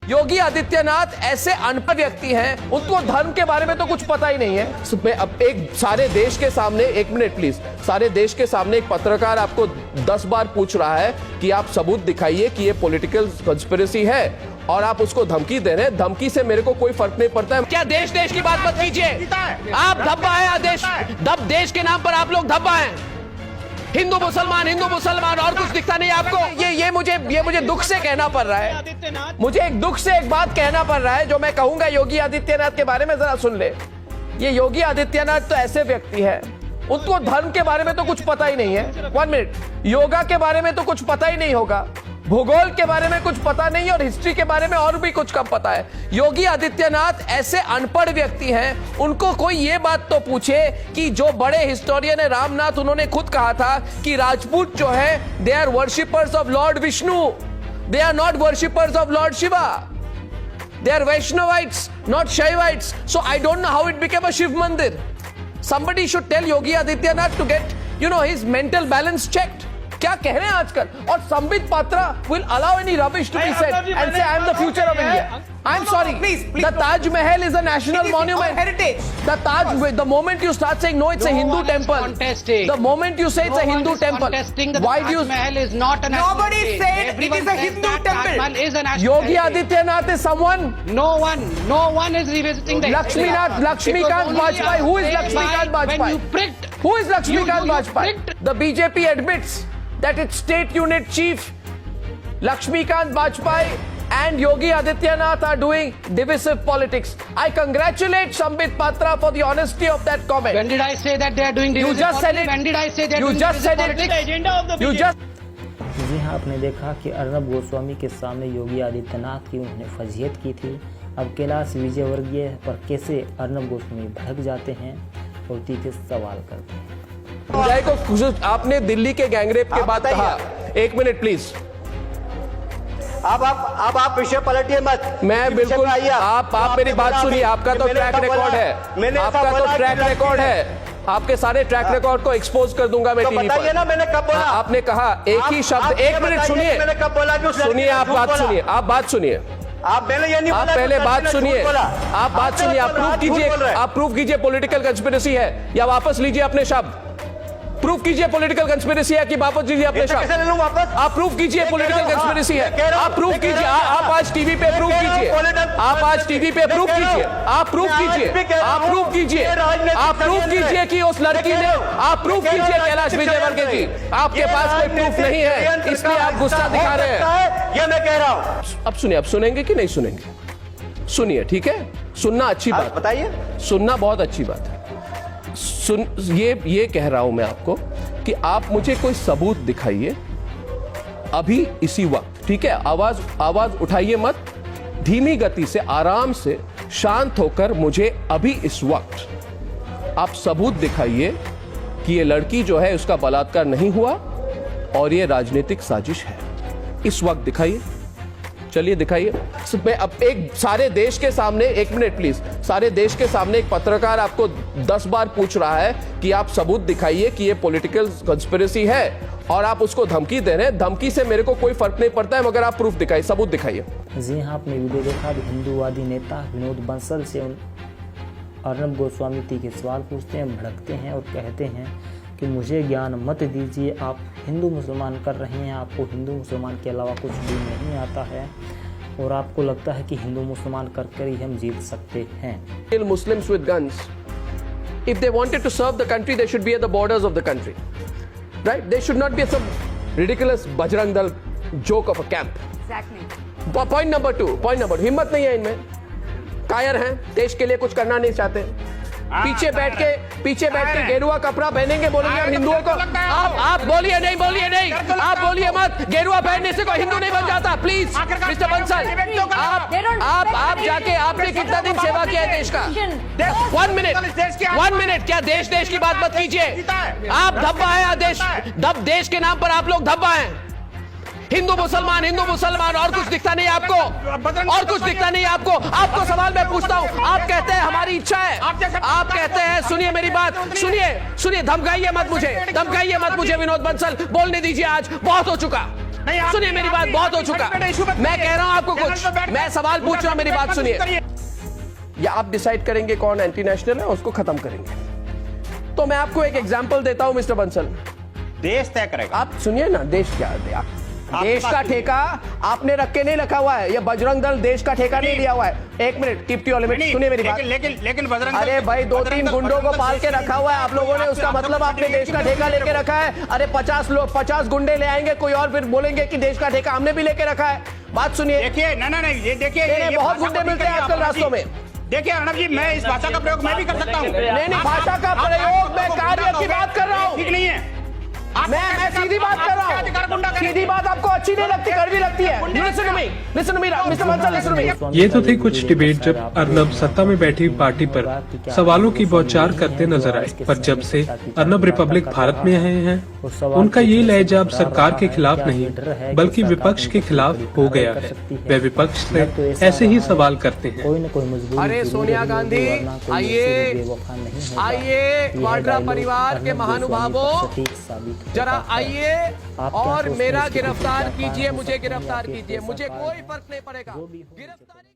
योगी आदित्यनाथ ऐसे अनपढ़ व्यक्ति हैं, उनको धर्म के बारे में तो कुछ पता ही नहीं है। अब एक सारे देश के सामने, एक मिनट प्लीज, सारे देश के सामने एक पत्रकार आपको 10 बार पूछ रहा है कि आप सबूत दिखाइए कि ये पॉलिटिकल कंस्पिरेसी है, और आप उसको धमकी दे रहे हैं। धमकी से मेरे को कोई फर्क नहीं पड़ता है। क्या देश देश की बात मत कीजिए, आप धब्बा है, देश के नाम पर आप लोग धब्बा हैं। हिंदू मुसलमान और कुछ दिखता नहीं आपको। ये मुझे दुख से कहना पड़ रहा है। मुझे एक दुख से एक बात कहना पड़ रहा है जो मैं कहूंगा योगी आदित्यनाथ के बारे में, जरा सुन ले। ये योगी आदित्यनाथ तो ऐसे व्यक्ति है, उनको धर्म के बारे में तो कुछ पता ही नहीं है। 1 मिनट, योगा के बारे में तो कुछ पता ही नहीं होगा, भूगोल के बारे में कुछ पता नहीं, और हिस्ट्री के बारे में और भी कुछ कम पता है। योगी आदित्यनाथ ऐसे अनपढ़ व्यक्ति हैं, उनको कोई ये बात तो पूछे कि जो बड़े हिस्टोरियन है रामनाथ, उन्होंने खुद कहा था कि राजपूत जो है they are worshippers of lord Vishnu, they are not worshippers of lord Shiva, they are Vaishnavites not Shaivites. So I don't know how it became a Shiv mandir. Somebody should tell Yogi Adityanath to get, his mental balance checked. क्या कह रहे हैं आजकल? और Sambit Patra will allow any rubbish to be said and say I am the future of India. I am sorry. Please, the Taj Mahal is a national monument. Heritage. The moment you start saying no, it's a Hindu temple. The moment you say it's a Hindu temple. Why do you? Taj Mahal is not a national. Nobody said it is a Hindu temple. Taj Mahal is a national. Yogi Adityanath is someone. No one is revisiting the Lakshmikant Vajpayee. Who is Lakshmikant When you Vajpayee? pricked. Who is Lakshmikant You Vajpayee? pricked. The BJP admits that its state unit chief Lakshmikant Vajpayee and Yogi Adityanath are doing divisive politics. I congratulate Sambit Patra for the honesty of that comment. When did I say that they are doing You divisive just said politics? it. When did I say they are You doing just divisive said it. politics? The agenda of the You BJP. just जी हाँ, आपने देखा कि अर्नब गोस्वामी के सामने योगी आदित्यनाथ की उन्होंने फजीहत की थी। अब कैलाश विजयवर्गीय पर कैसे अर्नब गोस्वामी भड़क जाते हैं और तीखे सवाल करते हैं। जय को आपने दिल्ली के गैंगरेप के बाद कहा, 1 मिनट प्लीज। अब आप विषय पलटिए मत। मैं बिल्कुल, आप मेरी बात सुनिए। आपका तो ट्रैक रिकॉर्ड है, आपका तो ट्रैक रिकॉर्ड है। आपके सारे ट्रैक रिकॉर्ड को एक्सपोज कर दूंगा मैं टीवी पर। ना मैंने कब बोला? आपने कहा एक ही शब्द। 1 मिनट सुनिए, मैंने कब बोला कि सुनिए, आप बात सुनिए, आप बात सुनिए। मैंने ये नहीं आप बोला। पहले बात सुनिए, आप बात सुनिए, आप प्रूव कीजिए, आप प्रूव कीजिए पॉलिटिकल कंस्पिरेसी है या वापस लीजिए अपने शब्द। प्रूफ कीजिए पॉलिटिकल कंस्पिरेसी है कि वापस लीजिए अपने शब्द। कैसे ले लूं वापस? आप प्रूफ कीजिए पॉलिटिकल कंस्पिरेसी है। आप प्रूफ कीजिए, आप आज टीवी पे प्रूफ कीजिए, आप आज टीवी पे प्रूफ कीजिए, आप प्रूफ कीजिए, आप प्रूफ कीजिए, आप प्रूफ कीजिए कि उस लड़की ने, आप प्रूफ कीजिए कैलाश विजयवर्गीय जी, आपके पास कोई प्रूफ नहीं है, इसलिए आप गुस्सा दिखा रहे हैं। ये मैं कह रहा हूं। अब सुनिए, अब सुनेंगे कि नहीं सुनेंगे? सुनिए, ठीक है, सुनना अच्छी बात, बताइए, सुनना बहुत अच्छी बात है। ये कह रहा हूं मैं आपको कि आप मुझे कोई सबूत दिखाइए अभी इसी वक्त, ठीक है? आवाज उठाइए मत, धीमी गति से, आराम से, शांत होकर मुझे अभी इस वक्त आप सबूत दिखाइए कि ये लड़की जो है उसका बलात्कार नहीं हुआ और ये राजनीतिक साजिश है। इस वक्त दिखाइए, चलिए दिखाइए। अब एक सारे देश के सामने, 1 मिनट प्लीज, सारे देश के सामने एक पत्रकार आपको 10 बार पूछ रहा है कि आप सबूत दिखाइए कि ये पॉलिटिकल कंस्पिरेसी है, और आप उसको धमकी दे रहे हैं। धमकी से मेरे को कोई फर्क नहीं पड़ता है, मगर आप प्रूफ दिखाइए, सबूत दिखाइए। जी हाँ, आपने वीडियो देखा। हिंदूवादी नेता विनोद बंसल से अर्नब गोस्वामी तीखे सवाल पूछते हैं, भड़कते हैं और कहते हैं कि मुझे ज्ञान मत दीजिए, आप हिंदू मुसलमान कर रहे हैं, आपको हिंदू मुसलमान के अलावा कुछ भी नहीं आता है और आपको लगता है कि हिंदू मुसलमान कर ही हम जीत सकते हैं। Kill Muslims with guns. If they wanted to serve the country, they should be at the borders of the country, right? They should not be some ridiculous Bajrang Dal joke of a camp. Exactly. Point number 2, हिम्मत नहीं है इनमें, कायर हैं, देश के लिए कुछ करना नहीं चाहते। पीछे बैठ के गेरुआ कपड़ा पहनेंगे, बोलेंगे हम हिंदुओं को। आप बोलिए नहीं, आप बोलिए मत। गेरुआ पहनने से कोई हिंदू नहीं बन जाता। प्लीज मिस्टर बंसल, आप जाके, आपने कितना दिन सेवा किया है देश का? 1 मिनट, क्या देश देश की बात मत कीजिए। आप धब्बा है, देश के नाम पर आप लोग धब्बा हैं। हिंदू मुसलमान और कुछ दिखता नहीं आपको, और कुछ दिखता नहीं आपको। आपको सवाल मैं पूछता हूं, आप कहते हैं हमारी इच्छा है, आप कहते हैं, सुनिए मेरी बात, सुनिए, धमकाइए मत मुझे विनोद बंसल, बोलने दीजिए, आज बहुत हो चुका। नहीं, आप- सुनिए मेरी बात, बहुत हो चुका। मैं कह रहा हूं आपको कुछ, मैं सवाल पूछ रहा हूं, मेरी बात सुनिए। या आप डिसाइड करेंगे कौन एंटी नेशनल है, उसको खत्म करेंगे। तो मैं आपको एक एग्जांपल देता हूं मिस्टर बंसल। देश तय करेगा। आप सुनिए ना, देश क्या है? देश का ठेका आपने रख के नहीं रखा हुआ है। ये बजरंग दल देश का ठेका नहीं लिया हुआ है। एक minute, keep to your limit. सुनिए मेरी बात। लेकिन बजरंग अरे भाई, 2-3 गुंडों को पाल के रखा हुआ है आप लोगों ने, उसका मतलब आपने देश का ठेका लेके रखा है। अरे 50 लोग, 50 गुंडे ले आएंगे कोई और, फिर बोलेंगे कि देश का ठेका हमने भी लेके रखा है। बात सुनिए। देखिए, नहीं, ये देखिए, नहीं, बहुत गुंडे मिलते हैं आजकल रास्तों में। देखिए अर्णब जी, मैं इस भाषा का प्रयोग मैं भी कर सकता हूँ। नहीं, भाषा का प्रयोग, मैं कार्य की बात कर रहा हूँ। ठीक नहीं है। मैं सीधी बात कर रहा हूँ। सीधी बात आपको अच्छी नहीं लगती, कड़वी लगती है। Listen to me, mister Bansal, listen to me. ये तो थी कुछ डिबेट जब अर्नब सत्ता में बैठी पार्टी पर सवालों की बौछार करते नजर आए, पर जब से अर्नब रिपब्लिक भारत में आए हैं, उनका ये लहजा अब सरकार के खिलाफ नहीं बल्कि विपक्ष के खिलाफ हो गया है। वे विपक्ष से ऐसे ही सवाल करते हैं। कोई न कोई मजबूरी अरे जरूर सोनिया है, गांधी, वरना कोई आइए, ऐसे बेवफा नहीं होगा। आइए, यह वाड्रा डायलॉग परिवार के अर्नब महानुभावों, गोस्वामी पर सटीक साबित होता जरा है। आइए आप क्या और सोचते हैं मेरा इसके पीछे गिरफ्तार क्या कारण कीजिए, हो मुझे सकते हैं? गिरफ्तार आपके कीजिए, मुझे सरकार कोई फर्क नहीं पड़ेगा। जो भी हो, गिरफ्तारी